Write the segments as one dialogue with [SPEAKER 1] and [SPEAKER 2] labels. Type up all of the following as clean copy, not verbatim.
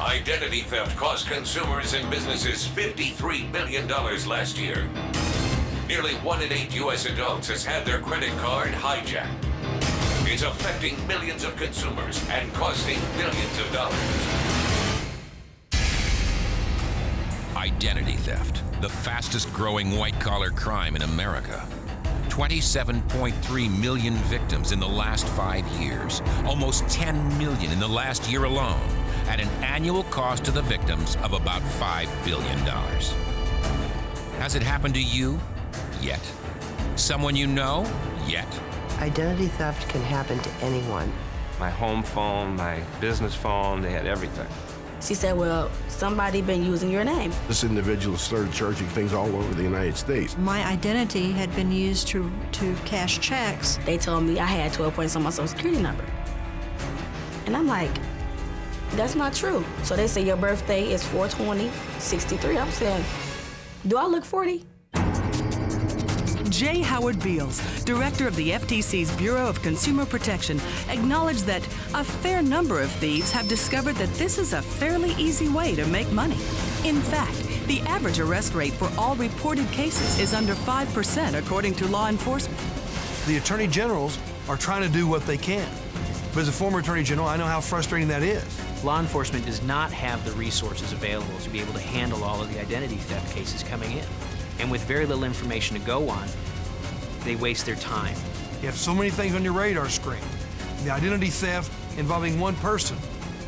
[SPEAKER 1] Identity theft cost consumers and businesses $53 billion last year. Nearly 1 in 8 U.S. adults has had their credit card hijacked. It's affecting millions of consumers and costing billions of dollars.
[SPEAKER 2] Identity theft, the fastest growing white-collar crime in America. 27.3 million victims in the last 5 years, almost 10 million in the last year alone, at an annual cost to the victims of about $5 billion. Has it happened to you? Yet. Someone you know? Yet.
[SPEAKER 3] Identity theft can happen to anyone.
[SPEAKER 4] My home phone, my business phone, they had everything.
[SPEAKER 5] She said, well, somebody been using your name.
[SPEAKER 6] This individual started charging things all over the United States.
[SPEAKER 7] My identity had been used to cash checks.
[SPEAKER 5] They told me I had 12 points on my Social Security number. And I'm like, that's not true. So they say your birthday is 4/20/63. I'm saying, do I look 40?
[SPEAKER 8] J. Howard Beals, director of the FTC's Bureau of Consumer Protection, acknowledged that a fair number of thieves have discovered that this is a fairly easy way to make money. In fact, the average arrest rate for all reported cases is under 5%, according to law enforcement.
[SPEAKER 9] The attorney generals are trying to do what they can. But as a former attorney general, I know how frustrating that is.
[SPEAKER 10] Law enforcement does not have the resources available to be able to handle all of the identity theft cases coming in. And with very little information to go on, they waste their time.
[SPEAKER 9] You have so many things on your radar screen. The identity theft involving one person,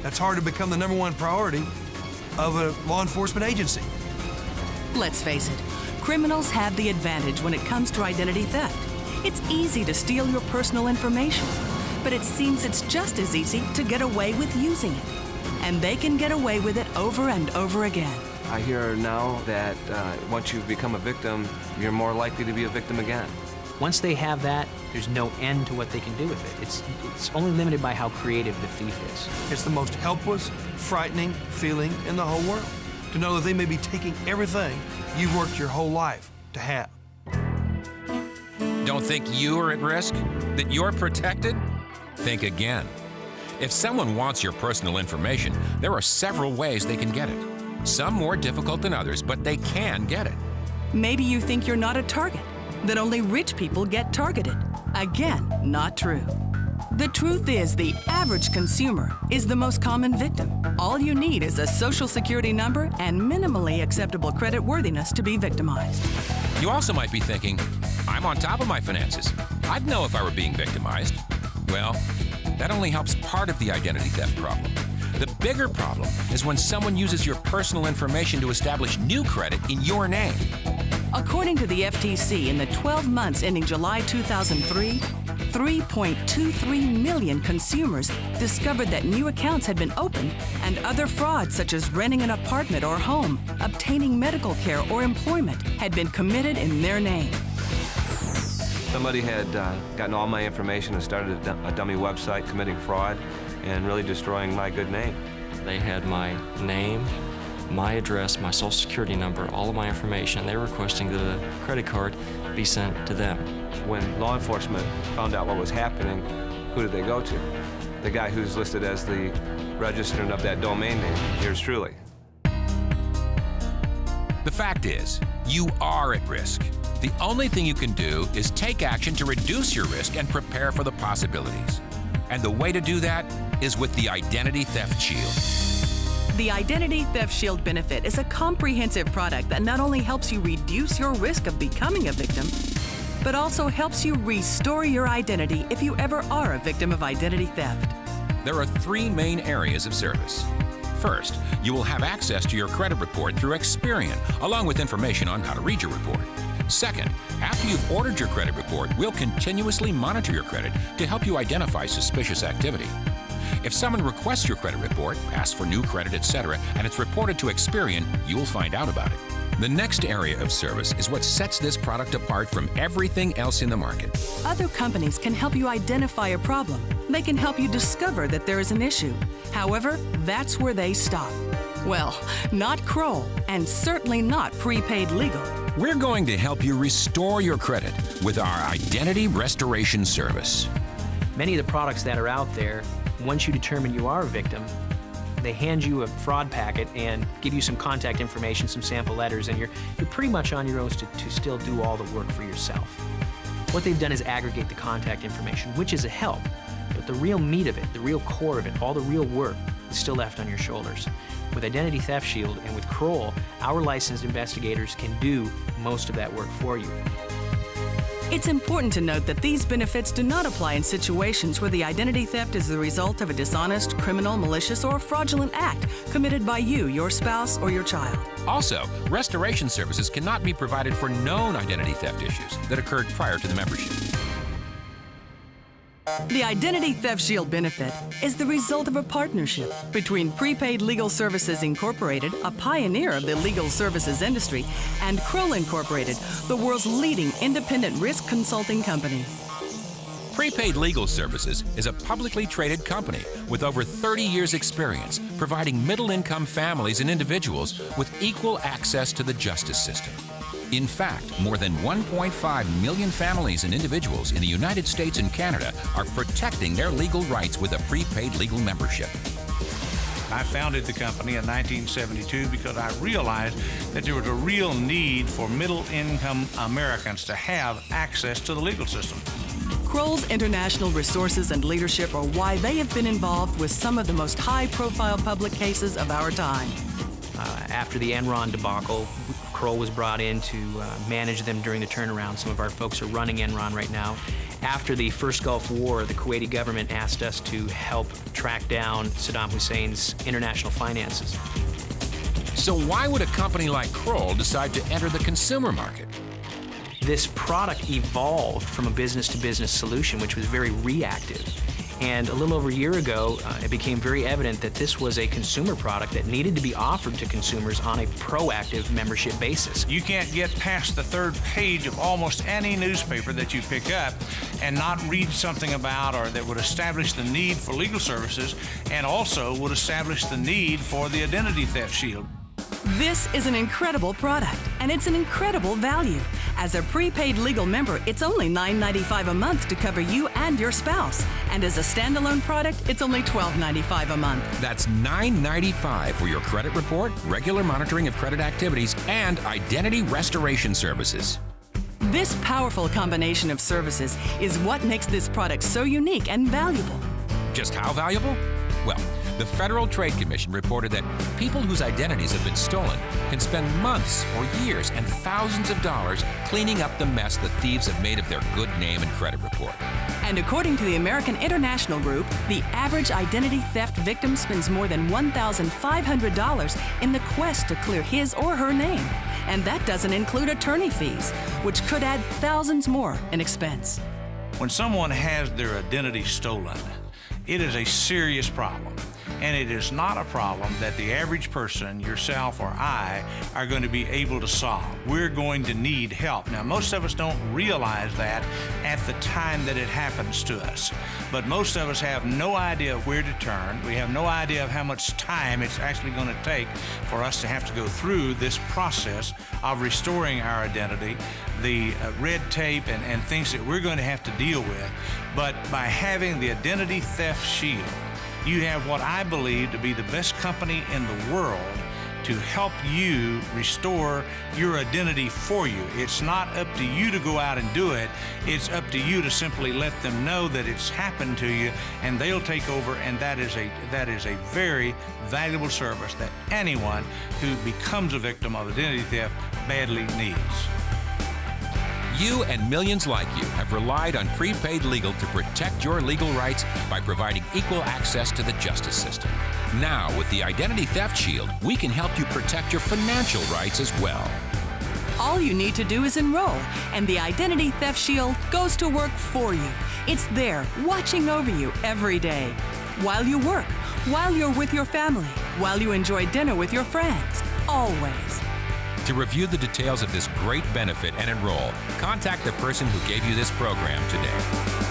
[SPEAKER 9] that's hard to become the #1 priority of a law enforcement agency.
[SPEAKER 8] Let's face it, criminals have the advantage when it comes to identity theft. It's easy to steal your personal information, but it seems it's just as easy to get away with using it. And they can get away with it over and over again.
[SPEAKER 4] I hear now that once you become a victim, you're more likely to be a victim again.
[SPEAKER 10] Once they have that, there's no end to what they can do with it. It's only limited by how creative the thief is.
[SPEAKER 9] It's the most helpless, frightening feeling in the whole world, to know that they may be taking everything you've worked your whole life to have.
[SPEAKER 2] Don't think you are at risk? That you're protected? Think again. If someone wants your personal information, there are several ways they can get it. Some more difficult than others, but they can get it.
[SPEAKER 8] Maybe you think you're not a target, that only rich people get targeted. Again, not true. The truth is, the average consumer is the most common victim. All you need is a Social Security number and minimally acceptable credit worthiness to be victimized.
[SPEAKER 2] You also might be thinking, I'm on top of my finances. I'd know if I were being victimized. Well, that only helps part of the identity theft problem. The bigger problem is when someone uses your personal information to establish new credit in your name.
[SPEAKER 8] According to the FTC, in the 12 months ending July 2003, 3.23 million consumers discovered that new accounts had been opened, and other frauds such as renting an apartment or home, obtaining medical care or employment had been committed in their name.
[SPEAKER 4] Somebody had gotten all my information and started a dummy website committing fraud and really destroying my good name.
[SPEAKER 11] They had my name, my address, my Social Security number, all of my information. They were requesting that a credit card be sent to them.
[SPEAKER 4] When law enforcement found out what was happening, who did they go to? The guy who's listed as the registrant of that domain name, yours truly.
[SPEAKER 2] The fact is, you are at risk. The only thing you can do is take action to reduce your risk and prepare for the possibilities. And the way to do that is with the Identity Theft Shield.
[SPEAKER 8] The Identity Theft Shield benefit is a comprehensive product that not only helps you reduce your risk of becoming a victim, but also helps you restore your identity if you ever are a victim of identity theft.
[SPEAKER 2] There are 3 main areas of service. First, you will have access to your credit report through Experian, along with information on how to read your report. Second, after you've ordered your credit report, we'll continuously monitor your credit to help you identify suspicious activity. If someone requests your credit report, asks for new credit, etc., and it's reported to Experian, you'll find out about it. The next area of service is what sets this product apart from everything else in the market.
[SPEAKER 8] Other companies can help you identify a problem. They can help you discover that there is an issue. However, that's where they stop. Well, not Kroll, and certainly not Prepaid Legal.
[SPEAKER 2] We're going to help you restore your credit with our Identity Restoration Service.
[SPEAKER 10] Many of the products that are out there, once you determine you are a victim, They hand you a fraud packet and give you some contact information, some sample letters, and you're pretty much on your own to still do all the work for yourself. What they've done is aggregate the contact information, which is a help, but the real meat of it, the real core of it, all the real work is still left on your shoulders. With Identity Theft Shield and with Kroll, our licensed investigators can do most of that work for you.
[SPEAKER 8] It's important to note that these benefits do not apply in situations where the identity theft is the result of a dishonest, criminal, malicious, or fraudulent act committed by you, your spouse, or your child.
[SPEAKER 2] Also, restoration services cannot be provided for known identity theft issues that occurred prior to the membership.
[SPEAKER 8] The Identity Theft Shield benefit is the result of a partnership between Prepaid Legal Services Incorporated, a pioneer of the legal services industry, and Kroll Incorporated, the world's leading independent risk consulting company.
[SPEAKER 2] Prepaid Legal Services is a publicly traded company with over 30 years' experience providing middle-income families and individuals with equal access to the justice system. In fact, more than 1.5 million families and individuals in the United States and Canada are protecting their legal rights with a prepaid legal membership.
[SPEAKER 12] I founded the company in 1972 because I realized that there was a real need for middle-income Americans to have access to the legal system.
[SPEAKER 8] Kroll's international resources and leadership are why they have been involved with some of the most high-profile public cases of our time.
[SPEAKER 10] After the Enron debacle, Kroll was brought in to manage them during the turnaround. Some of our folks are running Enron right now. After the first Gulf War, the Kuwaiti government asked us to help track down Saddam Hussein's international finances.
[SPEAKER 2] So why would a company like Kroll decide to enter the consumer market?
[SPEAKER 10] This product evolved from a business-to-business solution, which was very reactive. And a little over a year ago, it became very evident that this was a consumer product that needed to be offered to consumers on a proactive membership basis.
[SPEAKER 12] You can't get past the third page of almost any newspaper that you pick up and not read something about or that would establish the need for legal services and also would establish the need for the Identity Theft Shield.
[SPEAKER 8] This is an incredible product, and it's an incredible value. As a prepaid legal member, it's only $9.95 a month to cover you and your spouse. And as a standalone product, it's only $12.95 a month.
[SPEAKER 2] That's $9.95 for your credit report, regular monitoring of credit activities, and identity restoration services.
[SPEAKER 8] This powerful combination of services is what makes this product so unique and valuable.
[SPEAKER 2] Just how valuable? Well, the Federal Trade Commission reported that people whose identities have been stolen can spend months or years and thousands of dollars cleaning up the mess the thieves have made of their good name and credit report.
[SPEAKER 8] And according to the American International Group, the average identity theft victim spends more than $1,500 in the quest to clear his or her name. And that doesn't include attorney fees, which could add thousands more in expense.
[SPEAKER 12] When someone has their identity stolen, it is a serious problem. And it is not a problem that the average person, yourself or I, are going to be able to solve. We're going to need help. Now, most of us don't realize that at the time that it happens to us. But most of us have no idea where to turn. We have no idea of how much time it's actually going to take for us to have to go through this process of restoring our identity, the red tape and things that we're going to have to deal with. But by having the Identity Theft Shield, you have what I believe to be the best company in the world to help you restore your identity for you. It's not up to you to go out and do it. It's up to you to simply let them know that it's happened to you, and they'll take over, and that is a very valuable service that anyone who becomes a victim of identity theft badly needs.
[SPEAKER 2] You and millions like you have relied on prepaid legal to protect your legal rights by providing equal access to the justice system. Now, with the Identity Theft Shield, we can help you protect your financial rights as well.
[SPEAKER 8] All you need to do is enroll, and the Identity Theft Shield goes to work for you. It's there, watching over you every day. While you work, while you're with your family, while you enjoy dinner with your friends, always.
[SPEAKER 2] To review the details of this great benefit and enroll, contact the person who gave you this program today.